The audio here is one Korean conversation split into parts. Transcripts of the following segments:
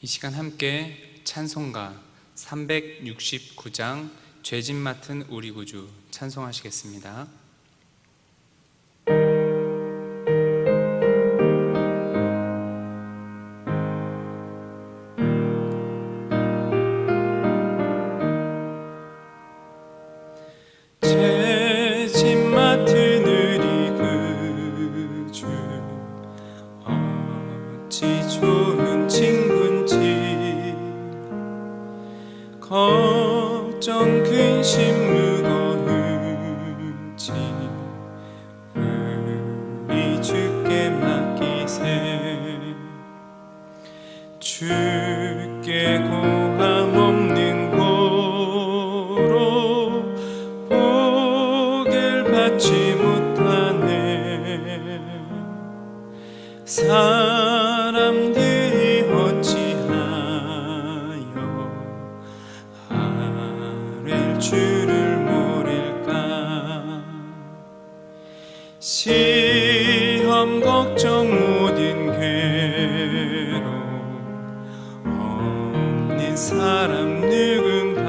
이 시간 함께 찬송가 369장 죄짐 맡은 우리 구주 찬송하시겠습니다. 죄짐 맡은 우리 구주 어찌 좋은 친구인지 걱정 근심 무거운지 우리 주께 맡기세. 주께 고함 없는 고로 복을 받지 못하네. 사람들이 어찌하여 아랠 줄을 모를까. 시험 걱정 모든 괴로 없는 사람 누군가.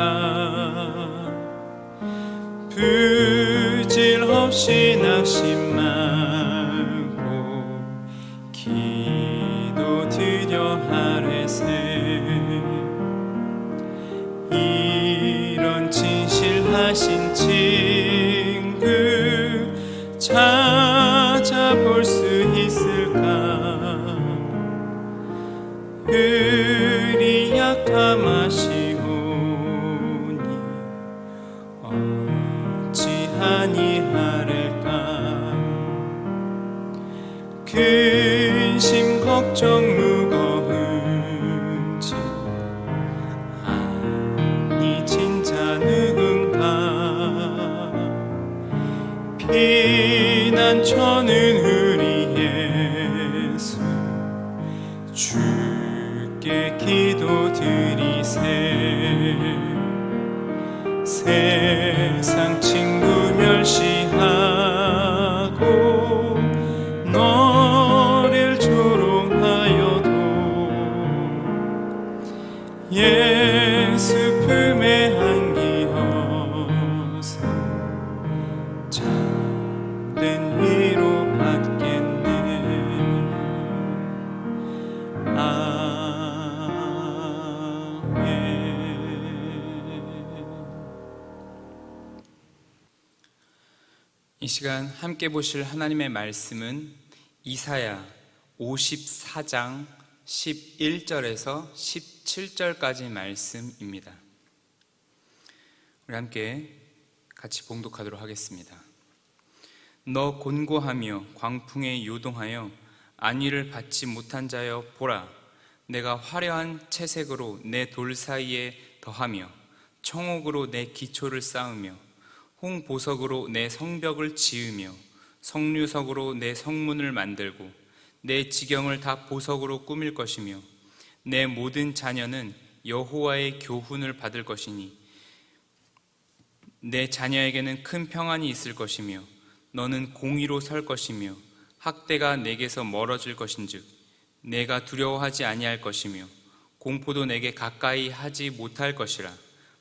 부질 없이 낙심 말고 기도드려 하래세. 이런 진실하신 친구 찾아볼 수 있을까. 우리 약함 아시오니 어찌하니 하랄까. 근심 걱정 무거운지 아니 진짜 누군가. 피난처는 우리 예수 주께 기도드리세. 세상 친구 멸시하고 너를 조롱하여도 예수 품에 안기어서 참된 위로 받겠네. 이 시간 함께 보실 하나님의 말씀은 이사야 54장 11절에서 17절까지 말씀입니다. 우리 함께 같이 봉독하도록 하겠습니다. 너 곤고하며 광풍에 요동하여 안위를 받지 못한 자여 보라. 내가 화려한 채색으로 내 돌 사이에 더하며 청옥으로 내 기초를 쌓으며 홍보석으로 내 성벽을 지으며 석류석으로 내 성문을 만들고 내 지경을 다 보석으로 꾸밀 것이며 내 모든 자녀는 여호와의 교훈을 받을 것이니 내 자녀에게는 큰 평안이 있을 것이며 너는 공의로 설 것이며 학대가 내게서 멀어질 것인즉 내가 두려워하지 아니할 것이며 공포도 내게 가까이 하지 못할 것이라.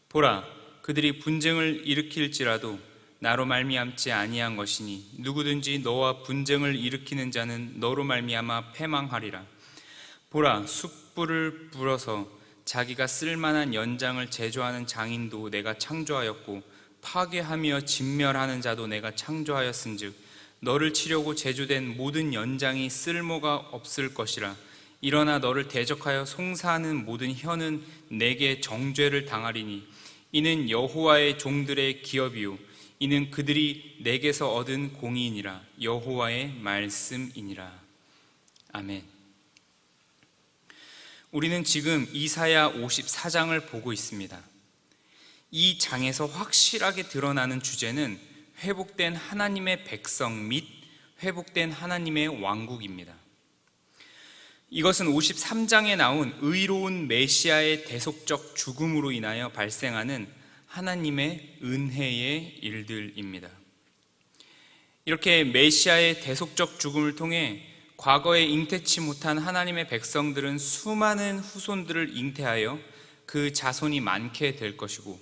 보라, 그들이 분쟁을 일으킬지라도 나로 말미암지 아니한 것이니 누구든지 너와 분쟁을 일으키는 자는 너로 말미암아 패망하리라. 보라, 숯불을 불어서 자기가 쓸만한 연장을 제조하는 장인도 내가 창조하였고 파괴하며 진멸하는 자도 내가 창조하였은즉 너를 치려고 제조된 모든 연장이 쓸모가 없을 것이라. 일어나 너를 대적하여 송사하는 모든 혀는 내게 정죄를 당하리니 이는 여호와의 종들의 기업이요 이는 그들이 내게서 얻은 공의이니라. 여호와의 말씀이니라. 아멘. 우리는 지금 이사야 54장을 보고 있습니다. 이 장에서 확실하게 드러나는 주제는 회복된 하나님의 백성 및 회복된 하나님의 왕국입니다. 이것은 53장에 나온 의로운 메시아의 대속적 죽음으로 인하여 발생하는 하나님의 은혜의 일들입니다. 이렇게 메시아의 대속적 죽음을 통해 과거에 잉태치 못한 하나님의 백성들은 수많은 후손들을 잉태하여 그 자손이 많게 될 것이고,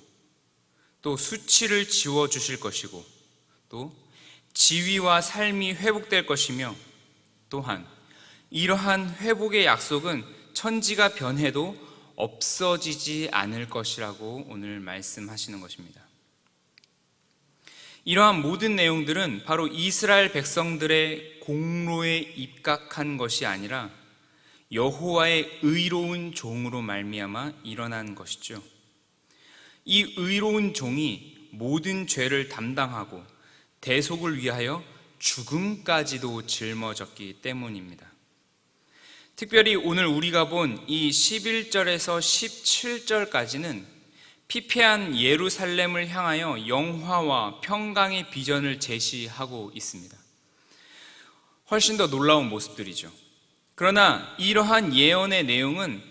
또 수치를 지워주실 것이고, 또 지위와 삶이 회복될 것이며, 또한 이러한 회복의 약속은 천지가 변해도 없어지지 않을 것이라고 오늘 말씀하시는 것입니다. 이러한 모든 내용들은 바로 이스라엘 백성들의 공로에 입각한 것이 아니라 여호와의 의로운 종으로 말미암아 일어난 것이죠. 이 의로운 종이 모든 죄를 담당하고 대속을 위하여 죽음까지도 짊어졌기 때문입니다. 특별히 오늘 우리가 본 이 11절에서 17절까지는 피폐한 예루살렘을 향하여 영화와 평강의 비전을 제시하고 있습니다. 훨씬 더 놀라운 모습들이죠. 그러나 이러한 예언의 내용은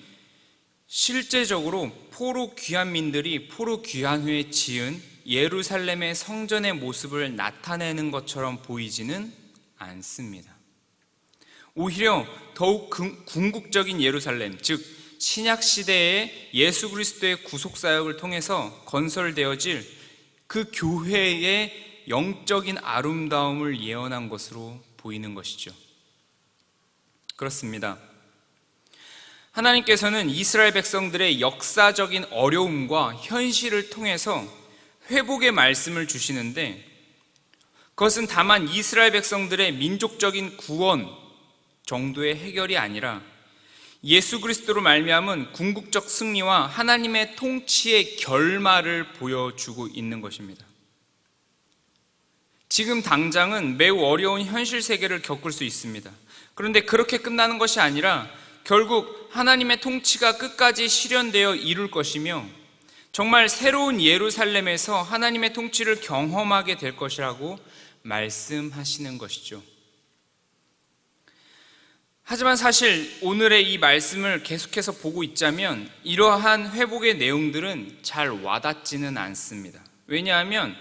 실제적으로 포로 귀환민들이 포로 귀환 후에 지은 예루살렘의 성전의 모습을 나타내는 것처럼 보이지는 않습니다. 오히려 더욱 궁극적인 예루살렘, 즉 신약 시대의 예수 그리스도의 구속 사역을 통해서 건설되어질 그 교회의 영적인 아름다움을 예언한 것으로 보이는 것이죠. 그렇습니다. 하나님께서는 이스라엘 백성들의 역사적인 어려움과 현실을 통해서 회복의 말씀을 주시는데, 그것은 다만 이스라엘 백성들의 민족적인 구원 정도의 해결이 아니라 예수 그리스도로 말미암은 궁극적 승리와 하나님의 통치의 결말을 보여주고 있는 것입니다. 지금 당장은 매우 어려운 현실 세계를 겪을 수 있습니다. 그런데 그렇게 끝나는 것이 아니라 결국 하나님의 통치가 끝까지 실현되어 이룰 것이며, 정말 새로운 예루살렘에서 하나님의 통치를 경험하게 될 것이라고 말씀하시는 것이죠. 하지만 사실 오늘의 이 말씀을 계속해서 보고 있자면 이러한 회복의 내용들은 잘 와닿지는 않습니다. 왜냐하면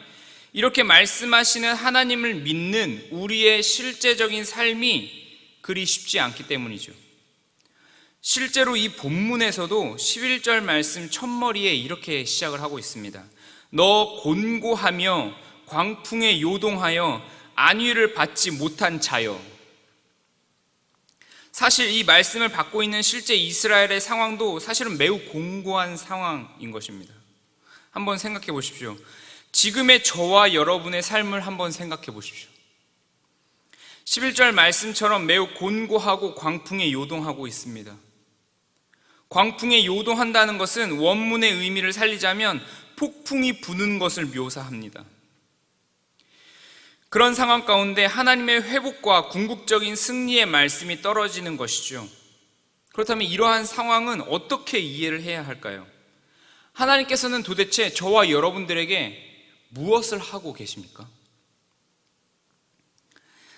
이렇게 말씀하시는 하나님을 믿는 우리의 실제적인 삶이 그리 쉽지 않기 때문이죠. 실제로 이 본문에서도 11절 말씀 첫머리에 이렇게 시작을 하고 있습니다. 너 곤고하며 광풍에 요동하여 안위를 받지 못한 자여. 사실 이 말씀을 받고 있는 실제 이스라엘의 상황도 사실은 매우 공고한 상황인 것입니다. 한번 생각해 보십시오. 지금의 저와 여러분의 삶을 한번 생각해 보십시오. 11절 말씀처럼 매우 곤고하고 광풍에 요동하고 있습니다. 광풍에 요동한다는 것은 원문의 의미를 살리자면 폭풍이 부는 것을 묘사합니다. 그런 상황 가운데 하나님의 회복과 궁극적인 승리의 말씀이 떨어지는 것이죠. 그렇다면 이러한 상황은 어떻게 이해를 해야 할까요? 하나님께서는 도대체 저와 여러분들에게 무엇을 하고 계십니까?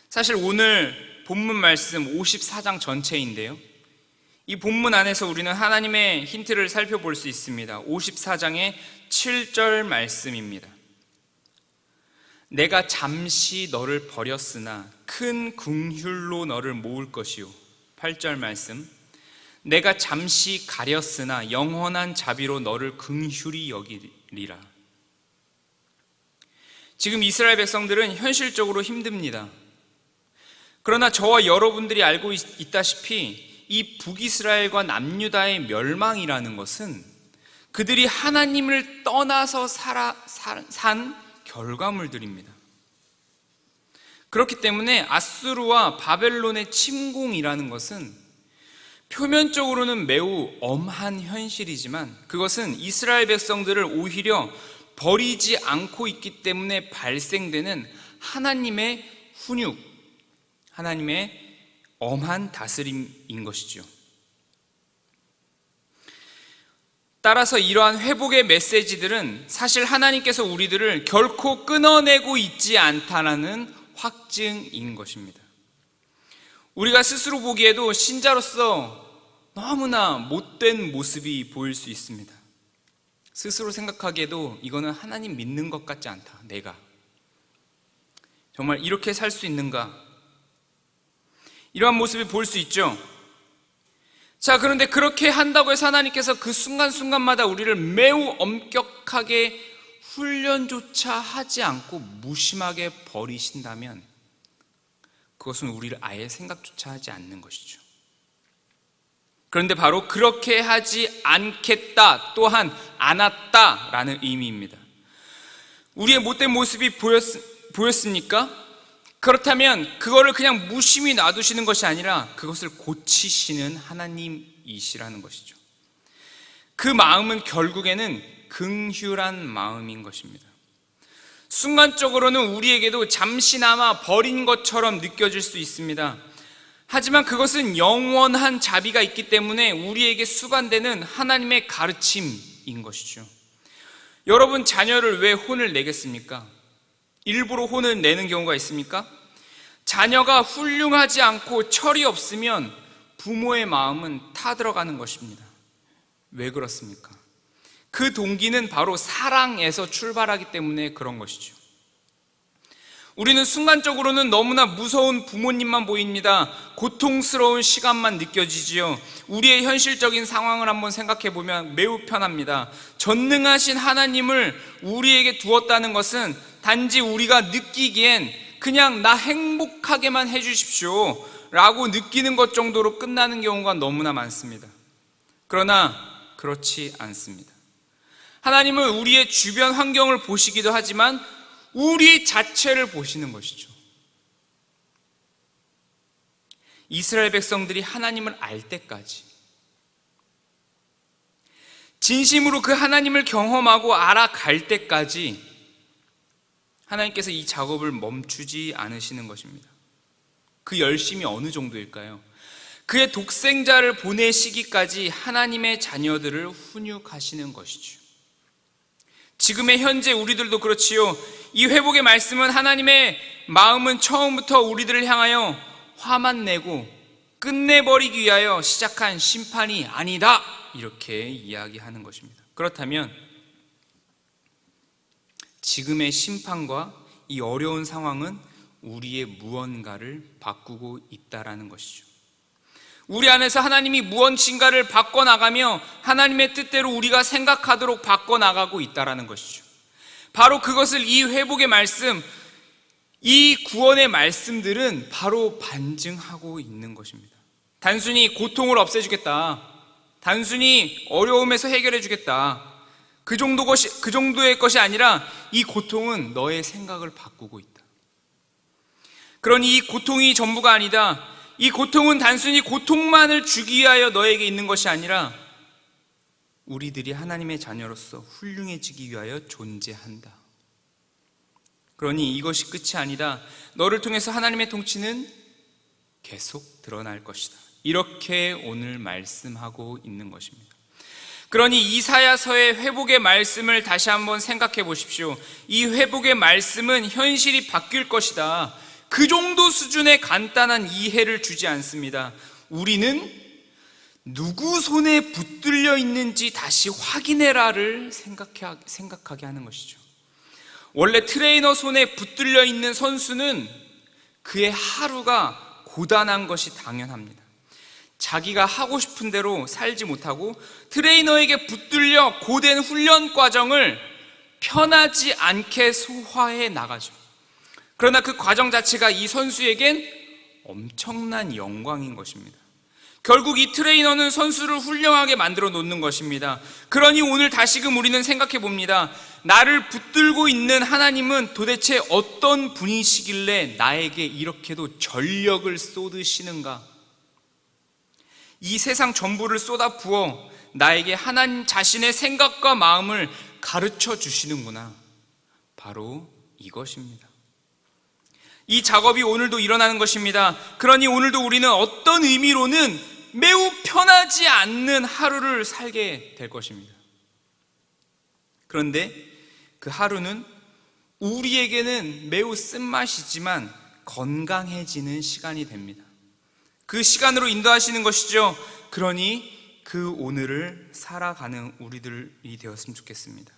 사실 오늘 본문 말씀 54장 전체인데요, 이 본문 안에서 우리는 하나님의 힌트를 살펴볼 수 있습니다. 54장의 7절 말씀입니다. 내가 잠시 너를 버렸으나 큰 긍휼로 너를 모을 것이요. 8절 말씀. 내가 잠시 가렸으나 영원한 자비로 너를 긍휼히 여기리라. 지금 이스라엘 백성들은 현실적으로 힘듭니다. 그러나 저와 여러분들이 알고 있다시피 이 북이스라엘과 남유다의 멸망이라는 것은 그들이 하나님을 떠나서 산 결과물들입니다. 그렇기 때문에 아수르와 바벨론의 침공이라는 것은 표면적으로는 매우 엄한 현실이지만 그것은 이스라엘 백성들을 오히려 버리지 않고 있기 때문에 발생되는 하나님의 훈육, 하나님의 엄한 다스림인 것이죠. 따라서 이러한 회복의 메시지들은 사실 하나님께서 우리들을 결코 끊어내고 있지 않다는 확증인 것입니다. 우리가 스스로 보기에도 신자로서 너무나 못된 모습이 보일 수 있습니다. 스스로 생각하기에도 이거는 하나님 믿는 것 같지 않다. 내가 정말 이렇게 살 수 있는가? 이러한 모습을 볼 수 있죠. 자, 그런데 그렇게 한다고 해서 하나님께서 그 순간순간마다 우리를 매우 엄격하게 훈련조차 하지 않고 무심하게 버리신다면 그것은 우리를 아예 생각조차 하지 않는 것이죠. 그런데 바로 그렇게 하지 않겠다, 또한 않았다라는 의미입니다. 우리의 못된 모습이 보였습니까? 그렇다면 그거를 그냥 무심히 놔두시는 것이 아니라 그것을 고치시는 하나님이시라는 것이죠. 그 마음은 결국에는 긍휼한 마음인 것입니다. 순간적으로는 우리에게도 잠시나마 버린 것처럼 느껴질 수 있습니다. 하지만 그것은 영원한 자비가 있기 때문에 우리에게 수반되는 하나님의 가르침인 것이죠. 여러분, 자녀를 왜 혼을 내겠습니까? 일부러 혼을 내는 경우가 있습니까? 자녀가 훌륭하지 않고 철이 없으면 부모의 마음은 타들어가는 것입니다. 왜 그렇습니까? 그 동기는 바로 사랑에서 출발하기 때문에 그런 것이죠. 우리는 순간적으로는 너무나 무서운 부모님만 보입니다. 고통스러운 시간만 느껴지지요. 우리의 현실적인 상황을 한번 생각해 보면 매우 편합니다. 전능하신 하나님을 우리에게 두었다는 것은 단지 우리가 느끼기엔 그냥 나 행복하게만 해주십시오 라고 느끼는 것 정도로 끝나는 경우가 너무나 많습니다. 그러나 그렇지 않습니다. 하나님은 우리의 주변 환경을 보시기도 하지만 우리 자체를 보시는 것이죠. 이스라엘 백성들이 하나님을 알 때까지, 진심으로 그 하나님을 경험하고 알아갈 때까지 하나님께서 이 작업을 멈추지 않으시는 것입니다. 그 열심이 어느 정도일까요? 그의 독생자를 보내시기까지 하나님의 자녀들을 훈육하시는 것이죠. 지금의 현재 우리들도 그렇지요. 이 회복의 말씀은 하나님의 마음은 처음부터 우리들을 향하여 화만 내고 끝내버리기 위하여 시작한 심판이 아니다, 이렇게 이야기하는 것입니다. 그렇다면 지금의 심판과 이 어려운 상황은 우리의 무언가를 바꾸고 있다라는 것이죠. 우리 안에서 하나님이 무언인가를 바꿔나가며 하나님의 뜻대로 우리가 생각하도록 바꿔나가고 있다라는 것이죠. 바로 그것을 이 회복의 말씀, 이 구원의 말씀들은 바로 반증하고 있는 것입니다. 단순히 고통을 없애주겠다, 단순히 어려움에서 해결해주겠다, 그 정도의 것이 아니라 이 고통은 너의 생각을 바꾸고 있다. 그러니 이 고통이 전부가 아니다. 이 고통은 단순히 고통만을 주기 위하여 너에게 있는 것이 아니라 우리들이 하나님의 자녀로서 훌륭해지기 위하여 존재한다. 그러니 이것이 끝이 아니다. 너를 통해서 하나님의 통치는 계속 드러날 것이다. 이렇게 오늘 말씀하고 있는 것입니다. 그러니 이사야서의 회복의 말씀을 다시 한번 생각해 보십시오. 이 회복의 말씀은 현실이 바뀔 것이다, 그 정도 수준의 간단한 이해를 주지 않습니다. 우리는 누구 손에 붙들려 있는지 다시 확인해라를 생각하게 하는 것이죠. 원래 트레이너 손에 붙들려 있는 선수는 그의 하루가 고단한 것이 당연합니다. 자기가 하고 싶은 대로 살지 못하고 트레이너에게 붙들려 고된 훈련 과정을 편하지 않게 소화해 나가죠. 그러나 그 과정 자체가 이 선수에겐 엄청난 영광인 것입니다. 결국 이 트레이너는 선수를 훌륭하게 만들어 놓는 것입니다. 그러니 오늘 다시금 우리는 생각해 봅니다. 나를 붙들고 있는 하나님은 도대체 어떤 분이시길래 나에게 이렇게도 전력을 쏟으시는가? 이 세상 전부를 쏟아 부어 나에게 하나님 자신의 생각과 마음을 가르쳐 주시는구나. 바로 이것입니다. 이 작업이 오늘도 일어나는 것입니다. 그러니 오늘도 우리는 어떤 의미로는 매우 편하지 않는 하루를 살게 될 것입니다. 그런데 그 하루는 우리에게는 매우 쓴맛이지만 건강해지는 시간이 됩니다. 그 시간으로 인도하시는 것이죠. 그러니 그 오늘을 살아가는 우리들이 되었으면 좋겠습니다.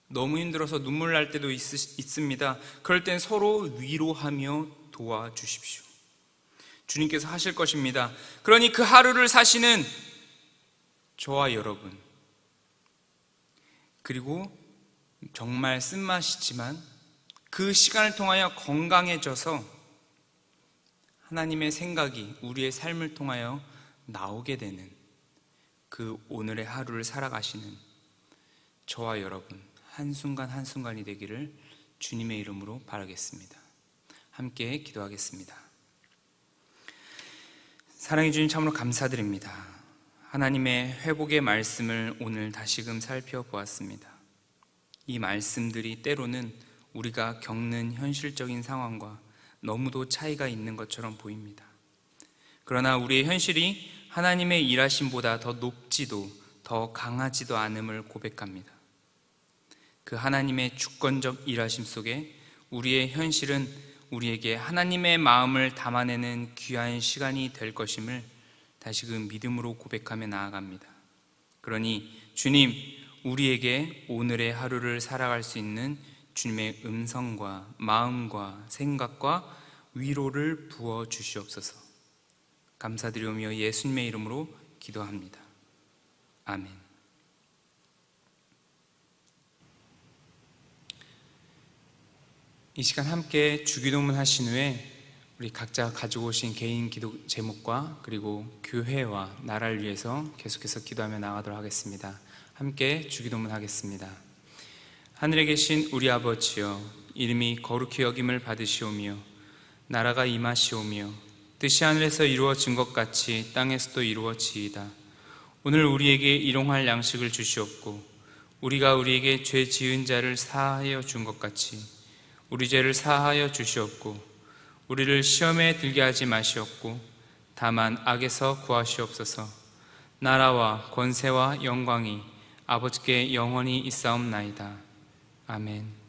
너무 힘들어서 눈물 날 때도 있습니다. 그럴 땐 서로 위로하며 도와주십시오. 주님께서 하실 것입니다. 그러니 그 하루를 사시는 저와 여러분, 그리고 정말 쓴맛이지만 그 시간을 통하여 건강해져서 하나님의 생각이 우리의 삶을 통하여 나오게 되는 그 오늘의 하루를 살아가시는 저와 여러분 한순간 한순간이 되기를 주님의 이름으로 바라겠습니다. 함께 기도하겠습니다. 사랑해 주님, 참으로 감사드립니다. 하나님의 회복의 말씀을 오늘 다시금 살펴보았습니다. 이 말씀들이 때로는 우리가 겪는 현실적인 상황과 너무도 차이가 있는 것처럼 보입니다. 그러나 우리의 현실이 하나님의 일하심보다 더 높지도 더 강하지도 않음을 고백합니다. 그 하나님의 주권적 일하심 속에 우리의 현실은 우리에게 하나님의 마음을 담아내는 귀한 시간이 될 것임을 다시금 믿음으로 고백하며 나아갑니다. 그러니 주님, 우리에게 오늘의 하루를 살아갈 수 있는 주님의 음성과 마음과 생각과 위로를 부어 주시옵소서. 감사드리오며 예수님의 이름으로 기도합니다. 아멘. 이 시간 함께 주기도문 하신 후에 우리 각자 가지고 오신 개인 기도 제목과 그리고 교회와 나라를 위해서 계속해서 기도하며 나가도록 하겠습니다. 함께 주기도문 하겠습니다. 하늘에 계신 우리 아버지여, 이름이 거룩히 여김을 받으시오며 나라가 임하시오며 뜻이 하늘에서 이루어진 것 같이 땅에서도 이루어지이다. 오늘 우리에게 일용할 양식을 주시옵고 우리가 우리에게 죄 지은 자를 사하여 준 것 같이 우리 죄를 사하여 주시옵고 우리를 시험에 들게 하지 마시옵고 다만 악에서 구하시옵소서. 나라와 권세와 영광이 아버지께 영원히 있사옵나이다. 아멘.